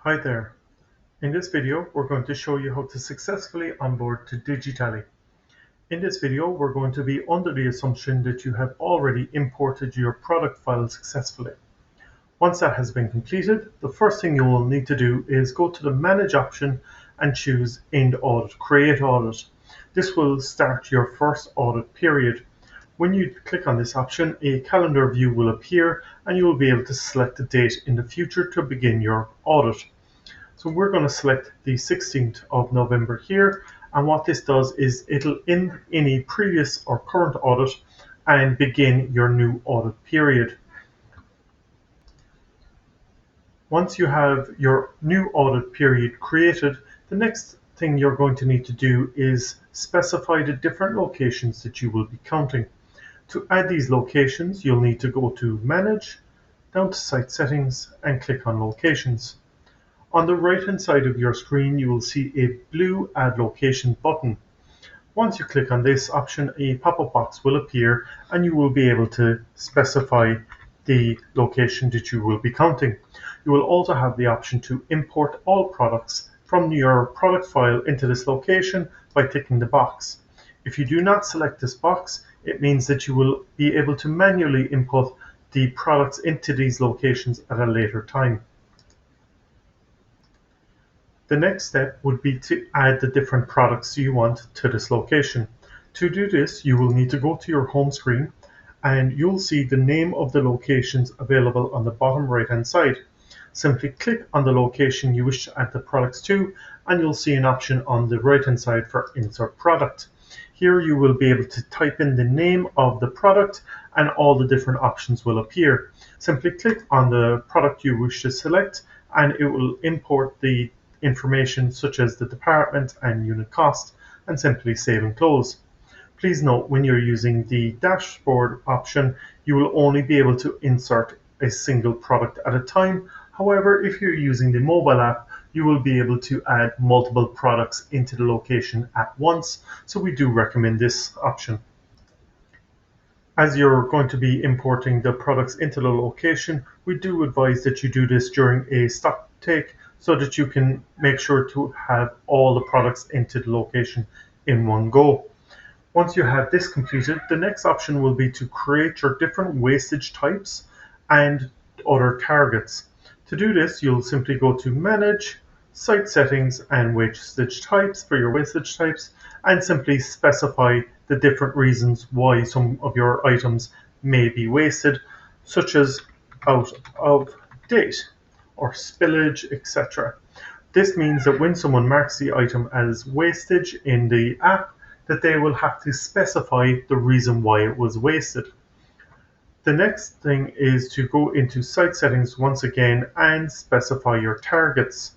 Hi there. In this video, we're going to show you how to successfully onboard to DigiTally. In this video, we're going to be under the assumption that you have already imported your product file successfully. Once that has been completed, the first thing you will need to do is go to the Manage option and choose End Audit, Create Audit. This will start your first audit period. When you click on this option, a calendar view will appear and you will be able to select a date in the future to begin your audit. So we're going to select the 16th of November here, and what this does is it'll end any previous or current audit and begin your new audit period. Once you have your new audit period created, the next thing you're going to need to do is specify the different locations that you will be counting. To add these locations, you'll need to go to Manage, down to Site Settings, and click on Locations. On the right-hand side of your screen, you will see a blue Add Location button. Once you click on this option, a pop-up box will appear and you will be able to specify the location that you will be counting. You will also have the option to import all products from your product file into this location by ticking the box. If you do not select this box, it means that you will be able to manually input the products into these locations at a later time. The next step would be to add the different products you want to this location. To do this, you will need to go to your home screen and you'll see the name of the locations available on the bottom right hand side. Simply click on the location you wish to add the products to and you'll see an option on the right hand side for Insert Product. Here you will be able to type in the name of the product and all the different options will appear. Simply click on the product you wish to select and it will import the information such as the department and unit cost, and simply save and close. Please note, when you're using the dashboard option, you will only be able to insert a single product at a time. However, if you're using the mobile app, you will be able to add multiple products into the location at once, so we do recommend this option. As you're going to be importing the products into the location, we do advise that you do this during a stock take so that you can make sure to have all the products into the location in one go. Once you have this completed, the next option will be to create your different wastage types and other targets. To do this, you'll simply go to Manage, Site Settings, and Wastage Types for your wastage types, and simply specify the different reasons why some of your items may be wasted, such as out of date or spillage, etc. This means that when someone marks the item as wastage in the app, that they will have to specify the reason why it was wasted. The next thing is to go into Site Settings once again and specify your targets.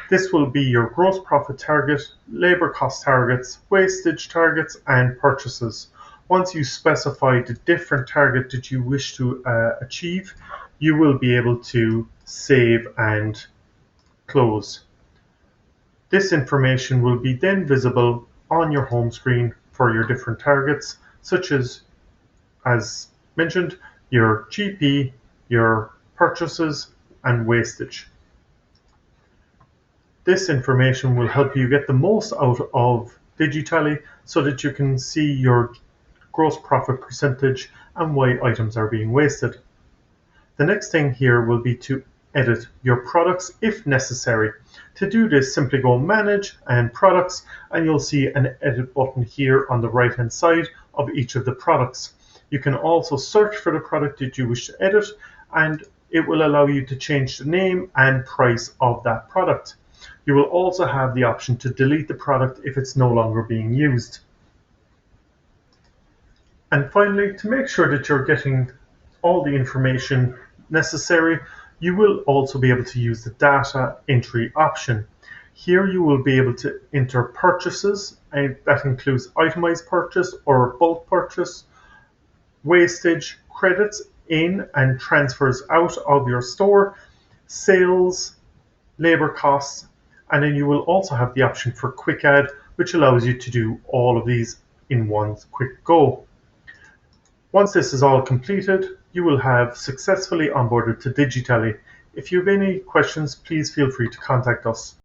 This will be your gross profit target, labor cost targets, wastage targets, and purchases. Once you specify the different target that you wish to achieve, you will be able to save and close. This information will be then visible on your home screen for your different targets, such as mentioned, your GP, your purchases, and wastage. This information will help you get the most out of DigiTally so that you can see your gross profit percentage and why items are being wasted. The next thing here will be to edit your products if necessary. To do this, simply go Manage and Products, and you'll see an Edit button here on the right hand side of each of the products. You can also search for the product that you wish to edit, and it will allow you to change the name and price of that product. You will also have the option to delete the product if it's no longer being used. And finally, to make sure that you're getting all the information necessary, you will also be able to use the data entry option. Here you will be able to enter purchases, and that includes itemized purchase or bulk purchase, wastage, credits in and transfers out of your store, sales, labor costs, and then you will also have the option for quick add, which allows you to do all of these in one quick go. Once this is all completed, you will have successfully onboarded to DigiTally. If you have any questions, please feel free to contact us.